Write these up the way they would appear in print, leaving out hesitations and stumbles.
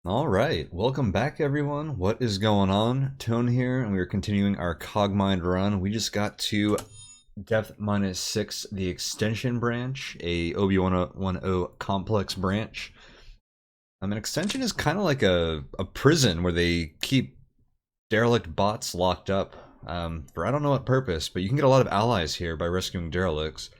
All right, welcome back, everyone. What is going on? Tone here, and we are continuing our Cogmind run. We just got to depth -6, the extension branch, a OB110 complex branch. An extension is kind of like a prison where they keep derelict bots locked up for I don't know what purpose, but you can get a lot of allies here by rescuing derelicts.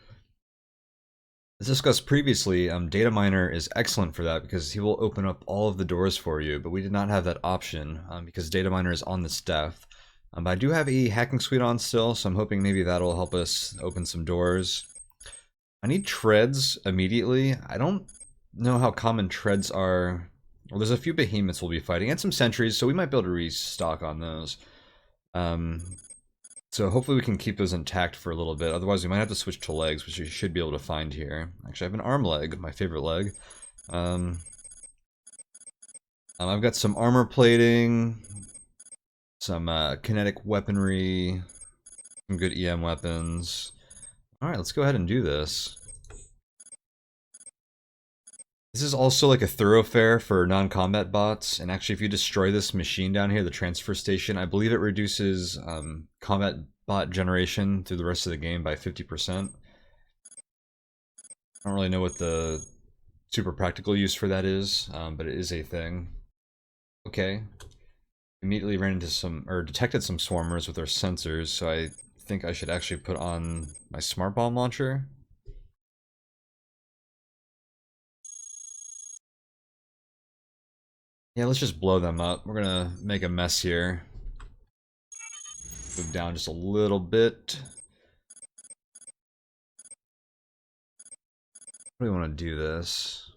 As discussed previously, Data Miner is excellent for that because he will open up all of the doors for you, but we did not have that option because Data Miner is on the staff. But I do have a hacking suite on still, so I'm hoping maybe that'll help us open some doors. I need treads immediately. I don't know how common treads are. Well, there's a few behemoths we'll be fighting, and some sentries, so we might be able to restock on those. So hopefully we can keep those intact for a little bit. Otherwise, we might have to switch to legs, which you should be able to find here. Actually, I have an arm leg, my favorite leg. I've got some armor plating, some kinetic weaponry, some good EM weapons. All right, let's go ahead and do this. This is also like a thoroughfare for non-combat bots, and actually if you destroy this machine down here, the transfer station, I believe it reduces combat bot generation through the rest of the game by 50%. I don't really know what the super practical use for that is, but it is a thing. Okay. Immediately ran into some, or detected some swarmers with our sensors, so I think I should actually put on my smart bomb launcher. Yeah, let's just blow them up. We're gonna make a mess here. Move down just a little bit. How do we want to do this?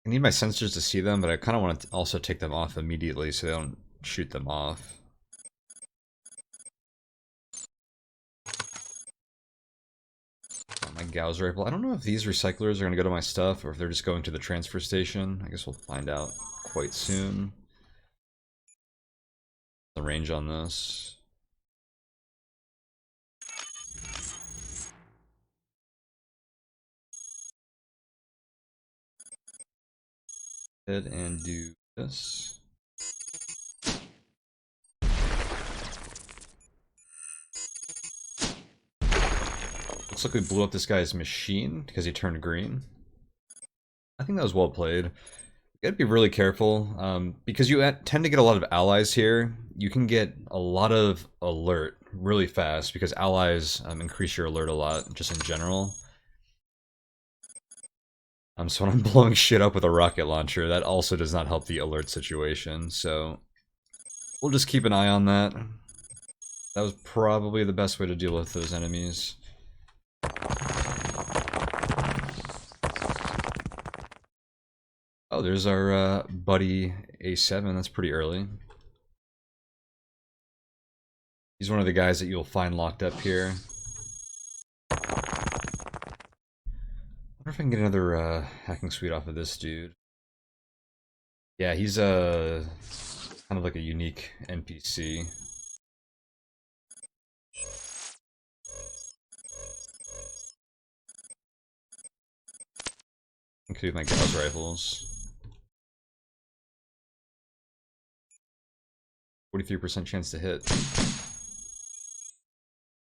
I need my sensors to see them, but I kind of want to also take them off immediately so they don't shoot them off. My Gauss rifle. I don't know if these recyclers are going to go to my stuff or if they're just going to the transfer station. I guess we'll find out quite soon. The range on this. Go ahead and do this. Looks like we blew up this guy's machine because he turned green. I think that was well played. You gotta be really careful, because you tend to get a lot of allies here. You can get a lot of alert really fast because allies increase your alert a lot, just in general. So when I'm blowing shit up with a rocket launcher, that also does not help the alert situation, so we'll just keep an eye on that. That was probably the best way to deal with those enemies. Oh, there's our buddy A7. That's pretty early. He's one of the guys that you'll find locked up here. I wonder if I can get another hacking suite off of this dude. Yeah, he's kind of like a unique NPC. Include my Gauss rifles. 43% chance to hit.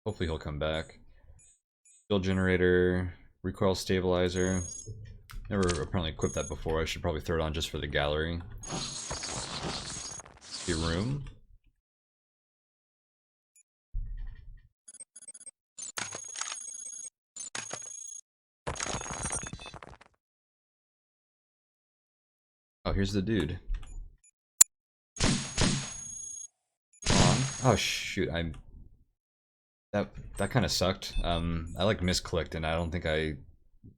Hopefully he'll come back. Build generator, recoil stabilizer. Never apparently equipped that before. I should probably throw it on just for the gallery. The room. Oh, here's the dude. Oh shoot, that kind of sucked. I like misclicked and I don't think I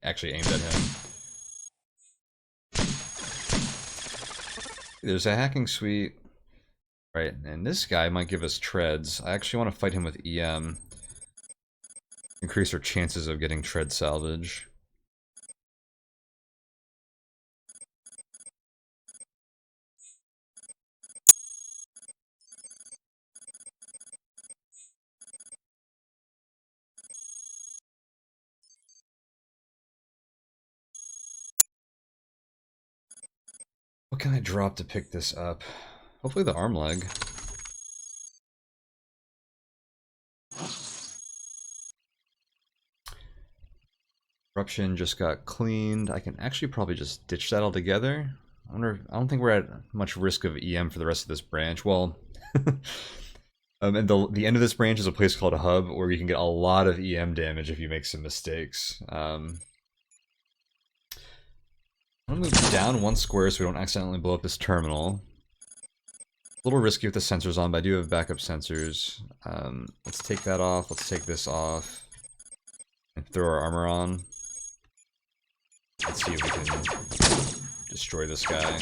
actually aimed at him. There's a hacking suite. Right, and this guy might give us treads. I actually want to fight him with EM. Increase our chances of getting tread salvage. What can I drop to pick this up? Hopefully the arm leg. Corruption just got cleaned. I can actually probably just ditch that altogether. I don't think we're at much risk of EM for the rest of this branch. Well, and the end of this branch is a place called a hub where you can get a lot of EM damage if you make some mistakes. I'm gonna move down 1 square so we don't accidentally blow up this terminal. A little risky with the sensors on, but I do have backup sensors. Let's take that off. Let's take this off. And throw our armor on. Let's see if we can destroy this guy.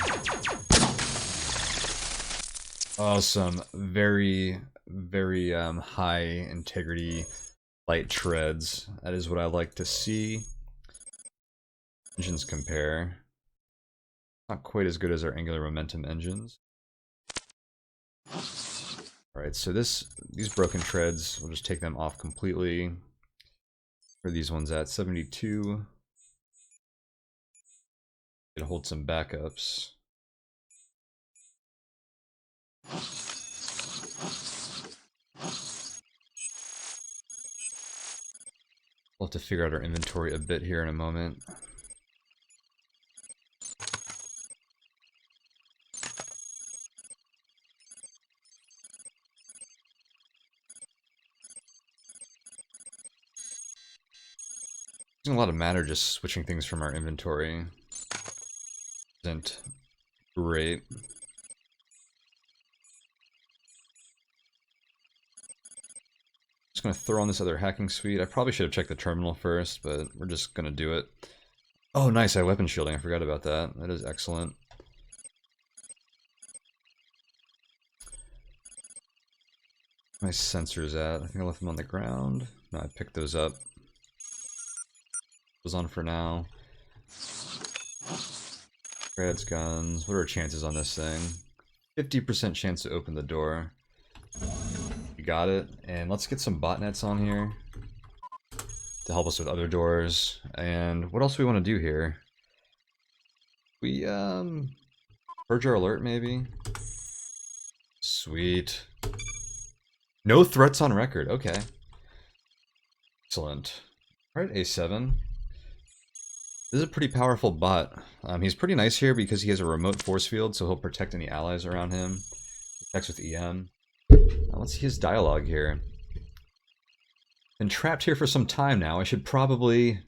Awesome. Very, very high integrity light treads. That is what I like to see. Engines compare. Not quite as good as our angular momentum engines. Alright, so these broken treads, we'll just take them off completely. Where are these ones at? 72. It'll hold some backups. We'll have to figure out our inventory a bit here in a moment. Using a lot of matter just switching things from our inventory isn't great. Just gonna throw on this other hacking suite. I probably should have checked the terminal first, but we're just gonna do it. Oh, nice, I have weapon shielding. I forgot about that. That is excellent. My sensors at? I think I left them on the ground. No, I picked those up. Those on for now. Threads, guns. What are our chances on this thing? 50% chance to open the door. You got it. And let's get some botnets on here to help us with other doors. And what else do we want to do here? We purge our alert maybe. Sweet. No threats on record. Okay. Excellent. Alright, A7. This is a pretty powerful bot. He's pretty nice here because he has a remote force field, so he'll protect any allies around him. Protects with EM. Let's see his dialogue here. Been trapped here for some time now. I should probably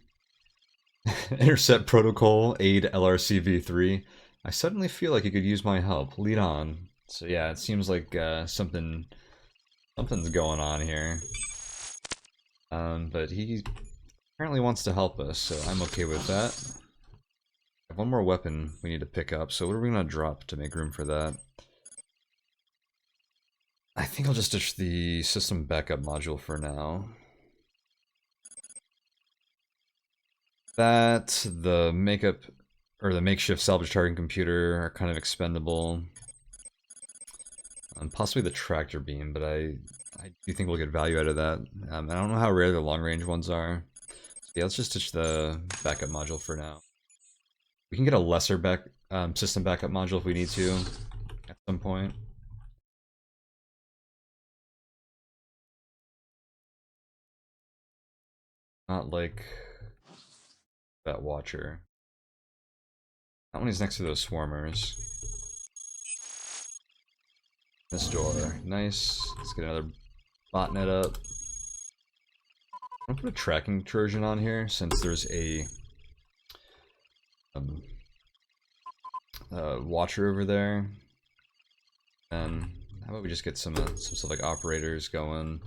intercept protocol, aid LRCV3. I suddenly feel like you could use my help. Lead on. So yeah, it seems like something's going on here. But he apparently wants to help us, so I'm okay with that. I have one more weapon we need to pick up, so what are we going to drop to make room for that? I think I'll just ditch the system backup module for now. That, the makeshift salvage targeting computer are kind of expendable. Possibly the tractor beam, but I do think we'll get value out of that. I don't know how rare the long-range ones are. So yeah, let's just ditch the backup module for now. We can get a lesser system backup module if we need to at some point. Not like that watcher. Not when he's next to those swarmers. This door. Nice. Let's get another botnet up. I'm gonna put a tracking Trojan on here since there's a watcher over there. And how about we just get some stuff like operators going?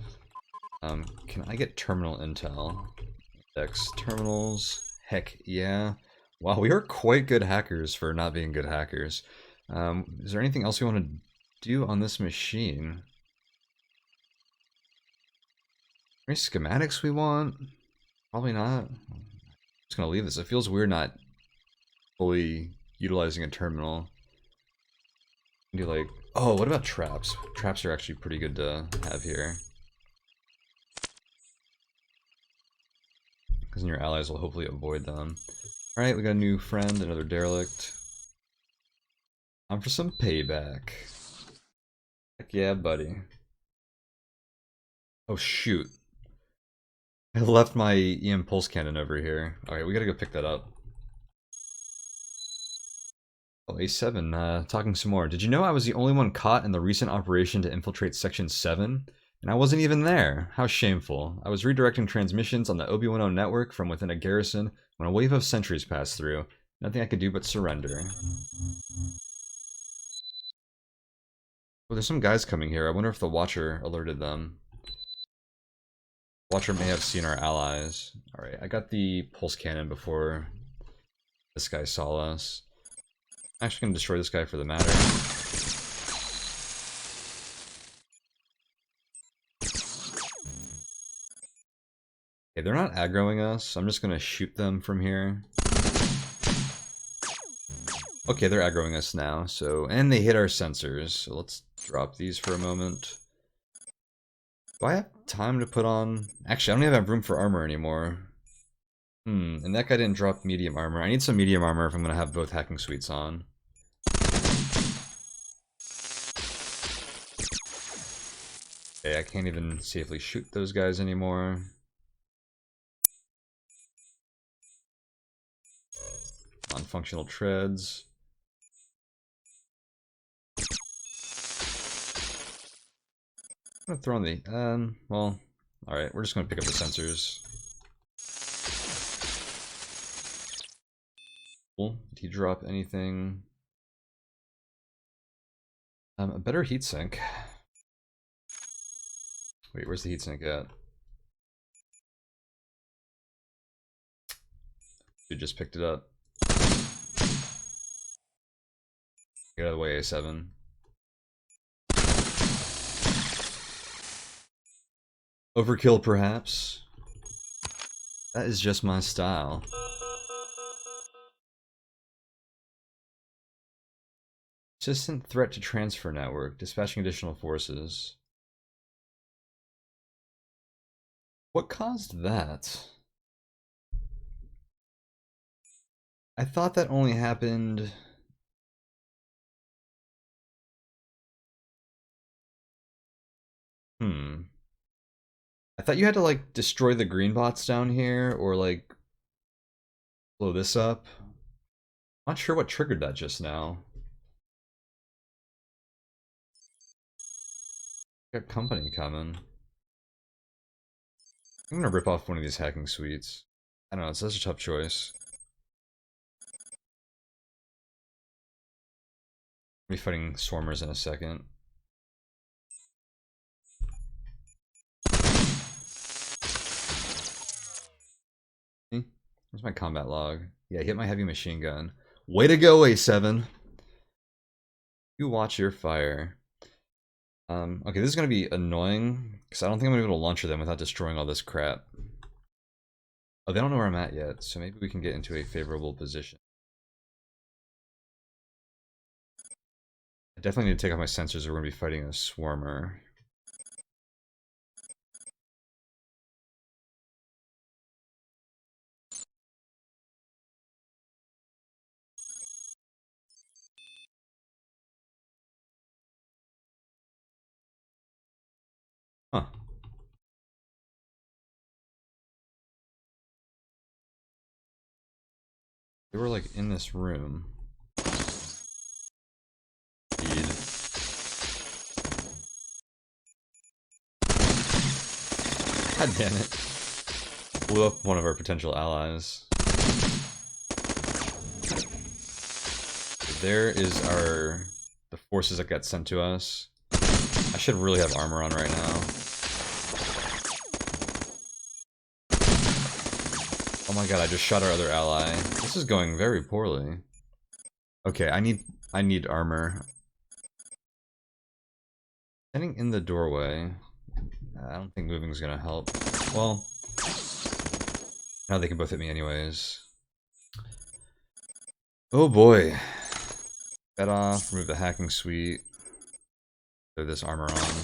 Can I get terminal intel? Index terminals. Heck yeah. Wow, we are quite good hackers for not being good hackers. Is there anything else we want to do on this machine? Any schematics we want? Probably not. I'm just gonna leave this. It feels weird not fully utilizing a terminal. Do like, oh, what about traps? Traps are actually pretty good to have here. Because then your allies will hopefully avoid them. Alright, we got a new friend, another derelict. Time for some payback. Heck yeah, buddy. Oh shoot. I left my EM pulse cannon over here. Alright, we gotta go pick that up. Oh, A7, talking some more. Did you know I was the only one caught in the recent operation to infiltrate Section 7? And I wasn't even there. How shameful. I was redirecting transmissions on the OB10 network from within a garrison when a wave of sentries passed through. Nothing I could do but surrender. Well, there's some guys coming here. I wonder if the Watcher alerted them. Watcher may have seen our allies. Alright, I got the pulse cannon before this guy saw us. I'm actually going to destroy this guy for the matter. Okay, they're not aggroing us, so I'm just going to shoot them from here. Okay, they're aggroing us now, so... And they hit our sensors, so let's drop these for a moment. Do I have time to put on... Actually, I don't even have room for armor anymore. And that guy didn't drop medium armor. I need some medium armor if I'm going to have both hacking suites on. Okay, I can't even safely shoot those guys anymore. Non-functional treads. I'm gonna throw in the, well, alright, we're just gonna pick up the sensors. Cool. Did he drop anything? A better heatsink. Wait, where's the heatsink at? Dude just picked it up. Get out of the way, A7. Overkill, perhaps? That is just my style. Persistent threat to transfer network. Dispatching additional forces. What caused that? I thought that only happened... I thought you had to, like, destroy the green bots down here, or, like, blow this up. Not sure what triggered that just now. Got company coming. I'm gonna rip off one of these hacking suites. I don't know, it's such a tough choice. I'll be fighting swarmers in a second. Where's my combat log? Yeah, hit my heavy machine gun. Way to go, A7! You watch your fire. Okay, this is gonna be annoying, because I don't think I'm gonna be able to launcher them without destroying all this crap. Oh, they don't know where I'm at yet, so maybe we can get into a favorable position. I definitely need to take off my sensors or we're gonna be fighting a swarmer. Huh. They were like in this room. God damn it. Blew up one of our potential allies. There is the forces that got sent to us. I should really have armor on right now. Oh my god, I just shot our other ally. This is going very poorly. Okay, I need armor. Standing in the doorway. I don't think moving is gonna help. Well, now they can both hit me anyways. Oh boy. That off, remove the hacking suite. Throw this armor on.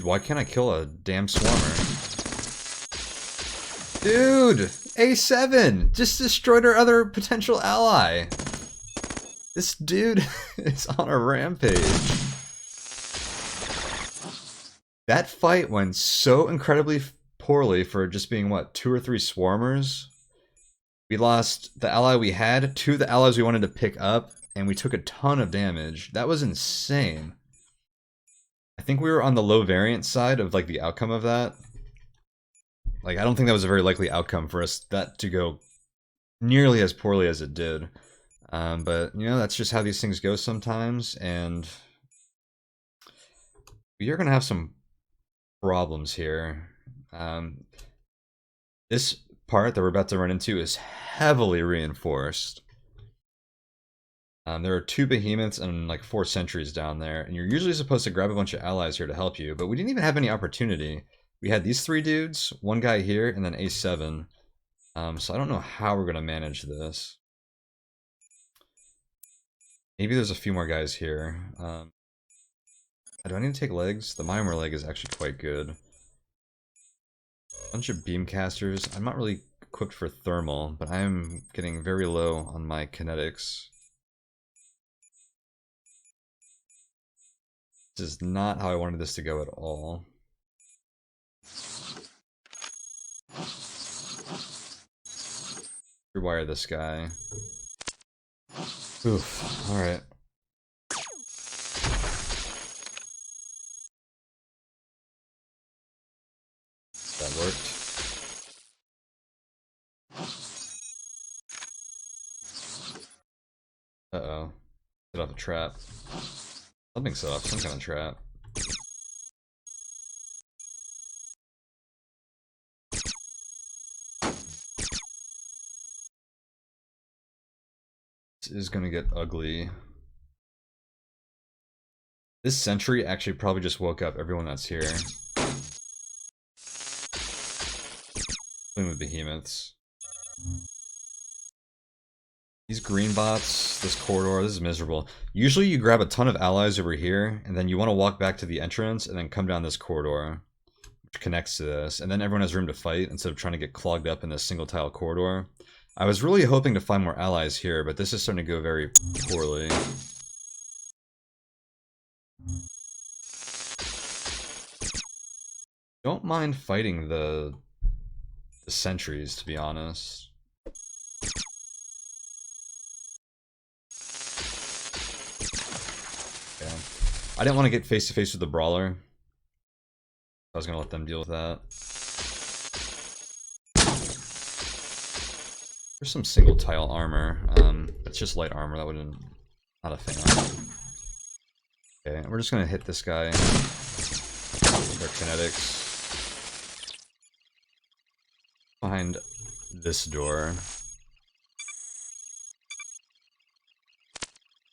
Dude, why can't I kill a damn swarmer? Dude! A7! Just destroyed our other potential ally! This dude is on a rampage. That fight went so incredibly poorly for just being, what, 2 or 3 swarmers? We lost the ally we had, 2 of the allies we wanted to pick up, and we took a ton of damage. That was insane. I think we were on the low variance side of, like, the outcome of that. Like, I don't think that was a very likely outcome for us that to go nearly as poorly as it did. But, you know, that's just how these things go sometimes, and we are going to have some problems here. This part that we're about to run into is heavily reinforced. There are 2 behemoths and like 4 sentries down there, and you're usually supposed to grab a bunch of allies here to help you, but we didn't even have any opportunity. We had these 3 dudes, 1 guy here, and then A7. So I don't know how we're going to manage this. Maybe there's a few more guys here. Do I need to take legs? The Mimer leg is actually quite good. Bunch of beam casters. I'm not really equipped for thermal, but I'm getting very low on my kinetics. This is not how I wanted this to go at all. Rewire this guy. Oof, alright. That worked. Uh-oh. Set off a trap. Something set off some kind of trap. This is gonna get ugly. This sentry actually probably just woke up everyone that's here. With behemoths. These green bots, this corridor, this is miserable. Usually you grab a ton of allies over here, and then you want to walk back to the entrance, and then come down this corridor, which connects to this, and then everyone has room to fight, instead of trying to get clogged up in this single tile corridor. I was really hoping to find more allies here, but this is starting to go very poorly. Don't mind fighting the sentries, to be honest. Okay. I didn't want to get face to face with the brawler. I was gonna let them deal with that. There's some single tile armor. It's just light armor. That wouldn't. Not a fan. Okay, we're just gonna hit this guy with our kinetics. Behind this door.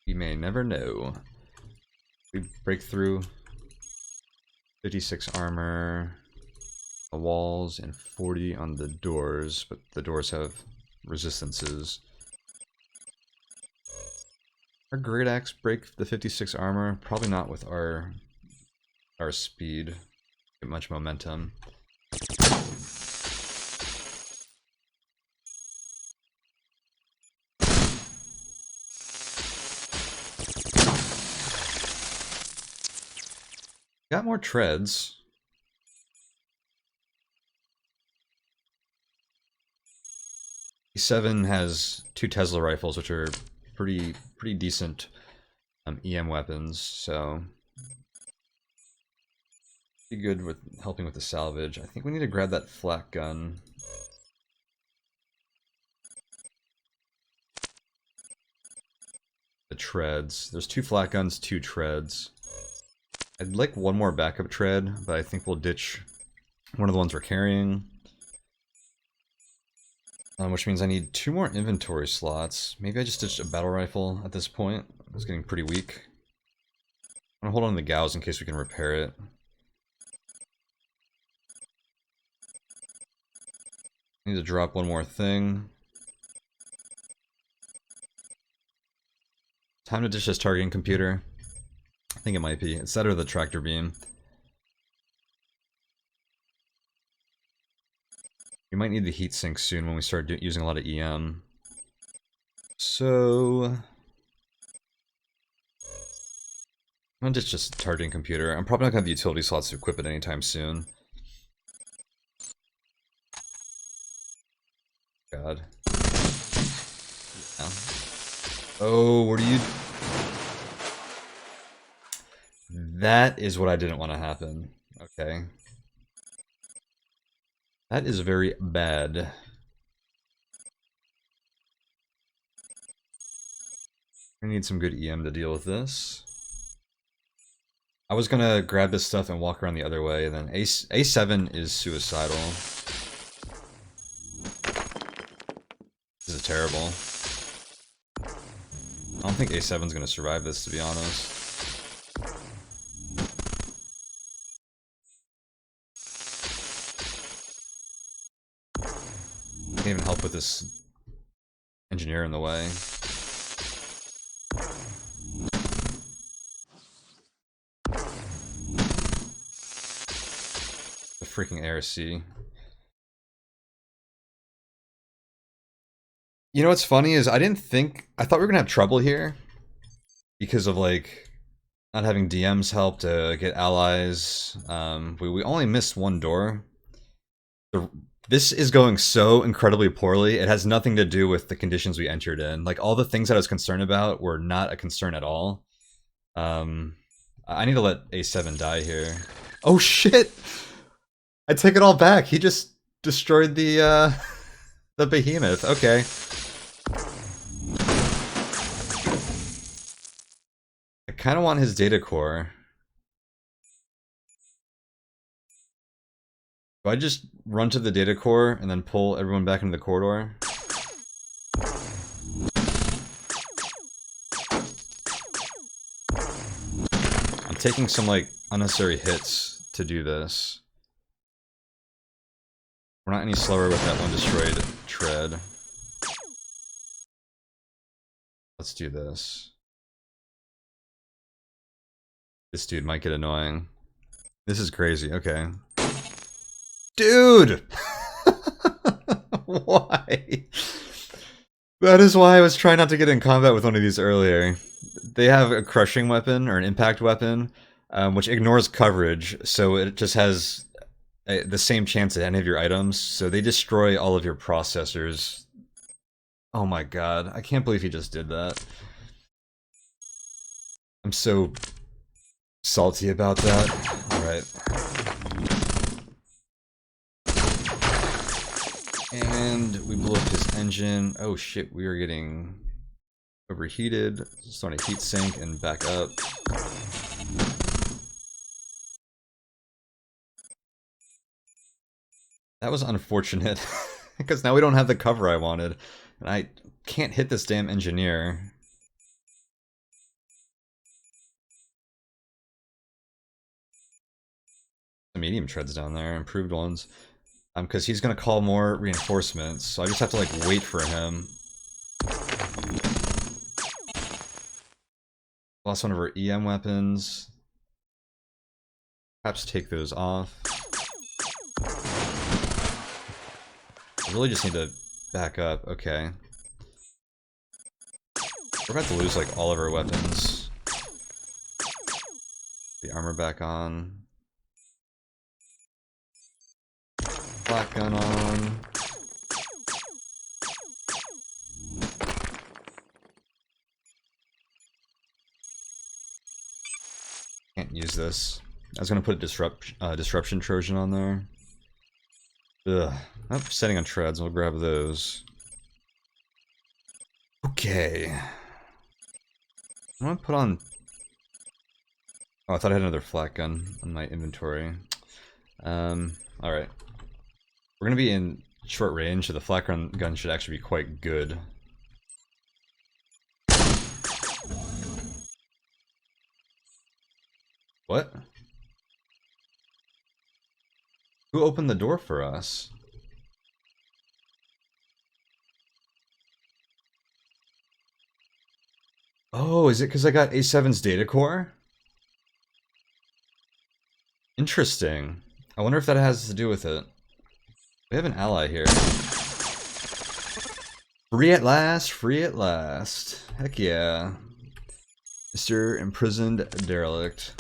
We may never know. We break through 56 armor, the walls, and 40 on the doors, but the doors have resistances. Our great axe break the 56 armor, probably not with our speed. Get much momentum. Got more treads. E7 has 2 Tesla rifles, which are pretty decent EM weapons, so be good with helping with the salvage. I think we need to grab that flak gun. The treads. There's 2 flak guns, 2 treads. I'd like 1 more backup tread, but I think we'll ditch one of the ones we're carrying. Which means I need 2 more inventory slots. Maybe I just ditched a battle rifle at this point. It's getting pretty weak. I'm gonna hold on to the gauze in case we can repair it. I need to drop 1 more thing. Time to ditch this targeting computer. I think it might be. It's that or the tractor beam. We might need the heatsink soon when we start using a lot of EM. So... I'm just targeting computer. I'm probably not going to have the utility slots to equip it anytime soon. God. Yeah. Oh, what are you... That is what I didn't want to happen. Okay. That is very bad. I need some good EM to deal with this. I was gonna grab this stuff and walk around the other way, and then A7 is suicidal. This is terrible. I don't think A7's gonna survive this, to be honest. Can't even help with this engineer in the way. The freaking ARC. You know what's funny is I thought we were gonna have trouble here because of like not having DMs help to get allies. We only missed one door. This is going so incredibly poorly. It has nothing to do with the conditions we entered in. Like all the things that I was concerned about were not a concern at all. I need to let A7 die here. Oh shit! I take it all back. He just destroyed the behemoth. Okay. I kind of want his data core. Do I just run to the data core and then pull everyone back into the corridor? I'm taking some like unnecessary hits to do this. We're not any slower with that one destroyed tread. Let's do this. This dude might get annoying. This is crazy, okay. Dude! Why? That is why I was trying not to get in combat with one of these earlier. They have a crushing weapon, or an impact weapon, which ignores coverage, so it just has the same chance at any of your items, so they destroy all of your processors. Oh my god, I can't believe he just did that. I'm so salty about that. Alright. And we blew up his engine. Oh shit, we are getting overheated. Just on a heat sink and back up. That was unfortunate, because now we don't have the cover I wanted. And I can't hit this damn engineer. The medium treads down there, improved ones. Because he's gonna call more reinforcements, so I just have to like wait for him. Lost one of our EM weapons. Perhaps take those off. I really just need to back up. Okay. We're about to lose like all of our weapons. The armor back on. Black gun on. Can't use this. I was gonna put a disruption Trojan on there. Ugh. Oh, setting on treads. We'll grab those. Okay. I'm gonna put on. Oh, I thought I had another flak gun on my inventory. Alright. We're gonna be in short range, so the flak gun should actually be quite good. What? Who opened the door for us? Oh, is it because I got A7's data core? Interesting. I wonder if that has to do with it. We have an ally here. Free at last, free at last. Heck yeah. Mr. Imprisoned Derelict.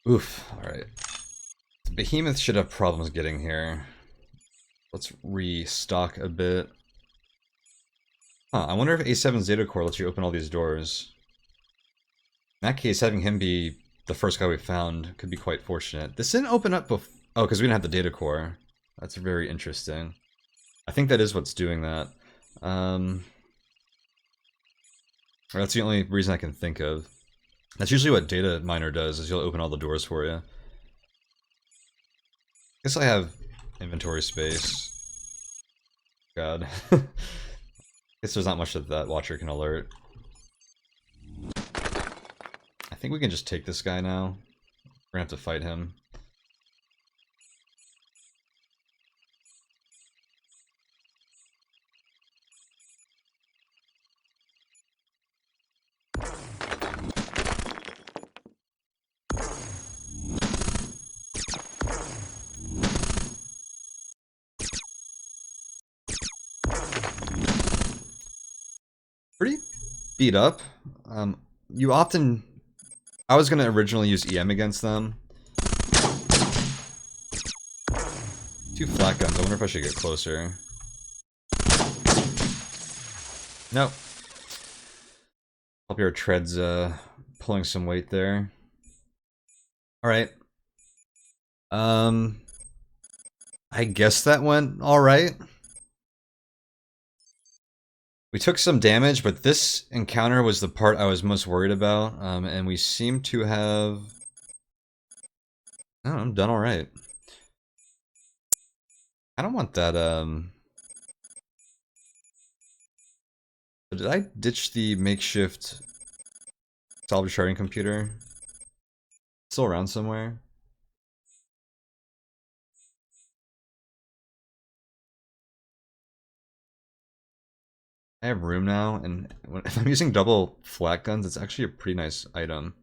Oof, alright. Behemoth should have problems getting here. Let's restock a bit. Huh, I wonder if A7's data core lets you open all these doors. In that case, having him be the first guy we found could be quite fortunate. This didn't open up before. Oh, because we didn't have the data core. That's very interesting. I think that is what's doing that. Or that's the only reason I can think of. That's usually what data miner does, is he'll open all the doors for you. Guess I have inventory space. God. Guess there's not much that watcher can alert. I think we can just take this guy now. We're gonna have to fight him. Pretty beat up. You often... I was gonna originally use EM against them. 2 flat guns, I wonder if I should get closer. Nope. Hope your tread's pulling some weight there. Alright. I guess that went alright. We took some damage, but this encounter was the part I was most worried about, and we seem to have... I don't know, done alright. I don't want that, Did I ditch the makeshift salvage sharding computer? Still around somewhere? I have room now, and if I'm using double flat guns, it's actually a pretty nice item.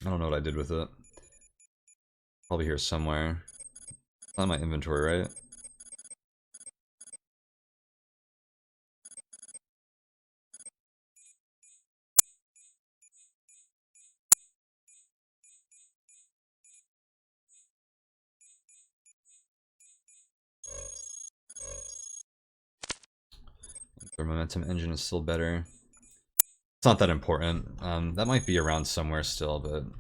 I don't know what I did with it. Probably here somewhere. It's not in my inventory, right? The momentum engine is still better. It's not that important. That might be around somewhere still, but don't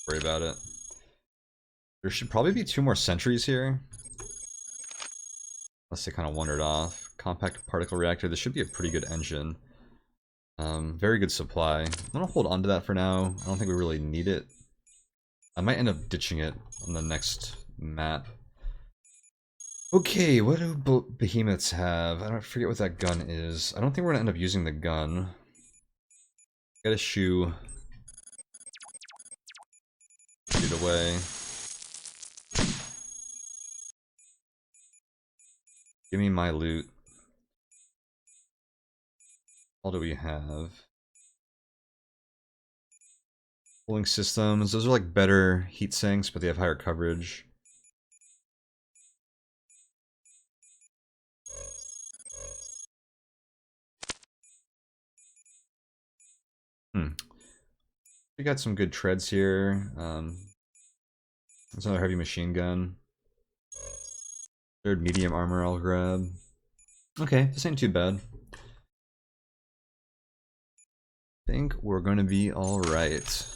worry about it. There should probably be 2 more sentries here. Unless they kind of wandered off. Compact particle reactor. This should be a pretty good engine. Very good supply. I'm gonna hold on to that for now. I don't think we really need it. I might end up ditching it on the next map. Okay, what do behemoths have? I don't forget what that gun is. I don't think we're gonna end up using the gun. Got a shoe. Shoot it away. Give me my loot. All do we have? Cooling systems. Those are like better heat sinks, but they have higher coverage. We got some good treads here. There's another heavy machine gun. Third medium armor I'll grab. Okay, this ain't too bad. I think we're gonna be alright.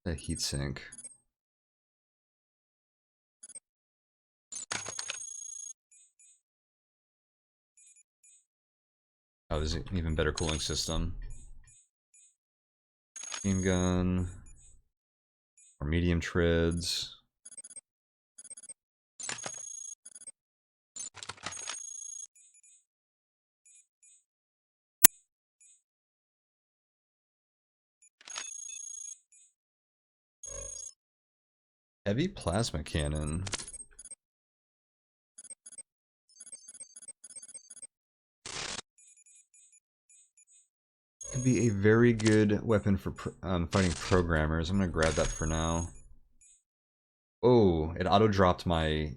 A heatsink. Oh, there's an even better cooling system. Machine gun. Or medium treads. Heavy plasma cannon. Could be a very good weapon for fighting programmers. I'm gonna grab that for now. Oh, it auto-dropped my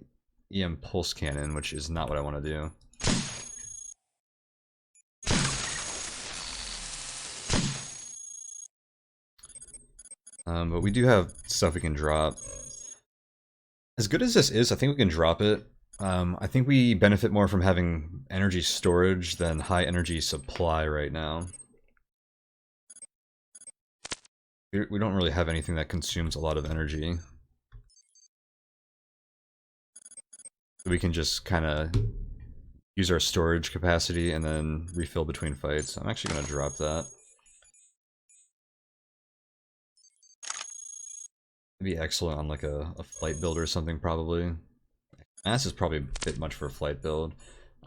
EM pulse cannon, which is not what I want to do. But we do have stuff we can drop. As good as this is, I think we can drop it. I think we benefit more from having energy storage than high energy supply right now. We don't really have anything that consumes a lot of energy. We can just kind of use our storage capacity and then refill between fights. I'm actually going to drop that. It'd be excellent on like a flight build or something, probably. Mass is probably a bit much for a flight build.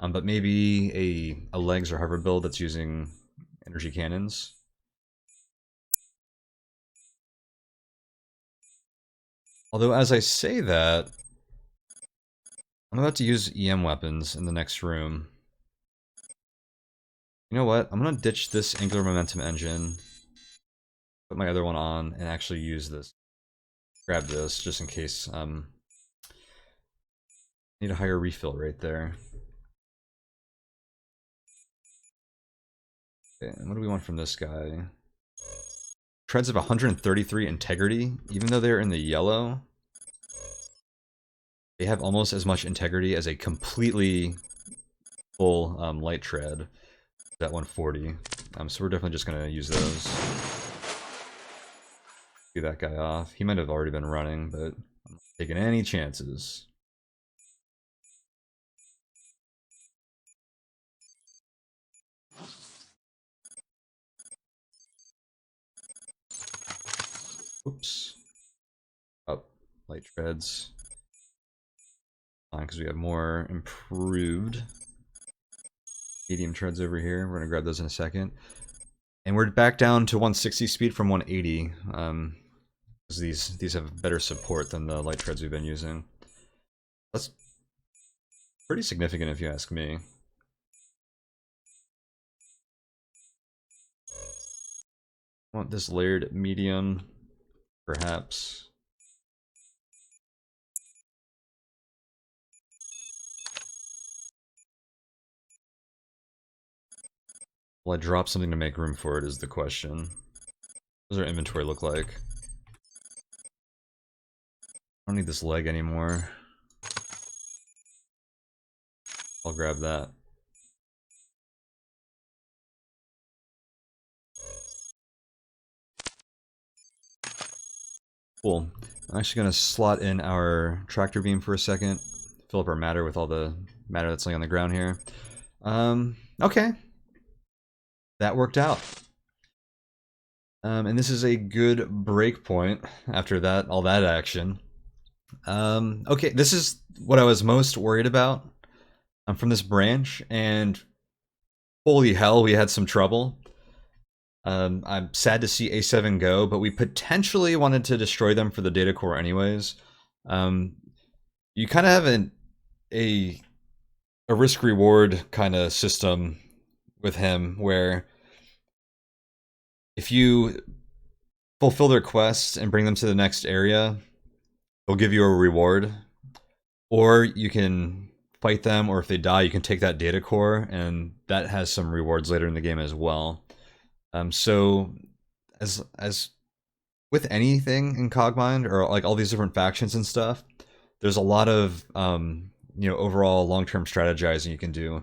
But maybe a legs or hover build that's using energy cannons. Although, as I say that, I'm about to use EM weapons in the next room. You know what? I'm going to ditch this angular momentum engine, put my other one on, and actually use this. Grab this, just in case. Need a higher refill right there. Okay, and what do we want from this guy? Treads of 133 integrity, even though they're in the yellow. They have almost as much integrity as a completely full light tread. That 140. So we're definitely just gonna use those. Get that guy off. He might have already been running, but I'm not taking any chances. Oops. Up. Light treads. Fine, because we have more improved medium treads over here. We're going to grab those in a second. And we're back down to 160 speed from 180. Because these have better support than the light treads we've been using. That's pretty significant if you ask me. I want this layered medium, perhaps. Will I drop something to make room for it is the question. What does our inventory look like? I don't need this leg anymore. I'll grab that. Cool. I'm actually going to slot in our tractor beam for a second. Fill up our matter with all the matter that's laying on the ground here. Okay. That worked out. And this is a good break point after that, all that action. Okay, this is what I was most worried about from this branch, and holy hell, we had some trouble. I'm sad to see A7 go, but we potentially wanted to destroy them for the data core anyways. You kind of have a risk-reward kind of system with him, where if you fulfill their quests and bring them to the next area, they'll give you a reward. Or you can fight them, or if they die, you can take that data core, and that has some rewards later in the game as well. So, as with anything in Cogmind, or like all these different factions and stuff, there's a lot of overall long-term strategizing you can do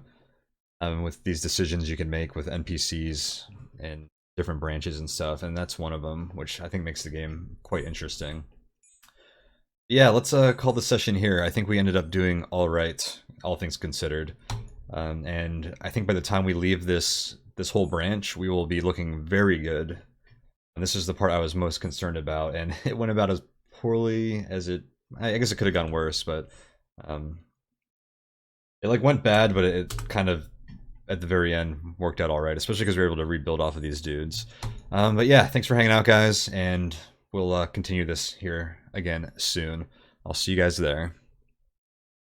with these decisions you can make with NPCs and different branches and stuff, and that's one of them, which I think makes the game quite interesting. Yeah, let's call the session here. I think we ended up doing all right, all things considered, and I think by the time we leave this whole branch, we will be looking very good. And this is the part I was most concerned about, and it went about as poorly as it. I guess it could have gone worse, but it like went bad, but it kind of at the very end worked out all right, especially because we were able to rebuild off of these dudes. But yeah, thanks for hanging out, guys, and we'll continue this here again soon. I'll see you guys there.